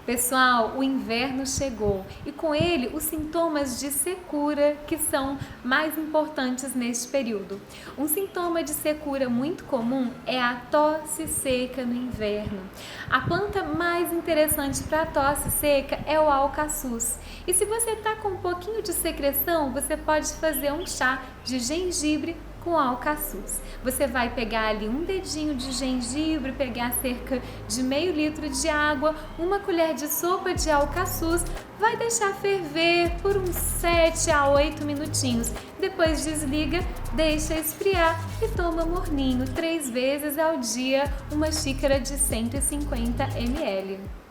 Pessoal, o inverno chegou e com ele os sintomas de secura que são mais importantes neste período. Um sintoma de secura muito comum é a tosse seca no inverno. A planta mais interessante para a tosse seca é o alcaçuz. E se você está com um pouquinho de secreção, você pode fazer um chá de gengibre com alcaçuz. Você vai pegar ali um dedinho de gengibre, pegar cerca de meio litro de água, uma colher de sopa de alcaçuz, vai deixar ferver por uns 7 a 8 minutinhos. Depois desliga, deixa esfriar e toma morninho 3 vezes ao dia, uma xícara de 150 ml.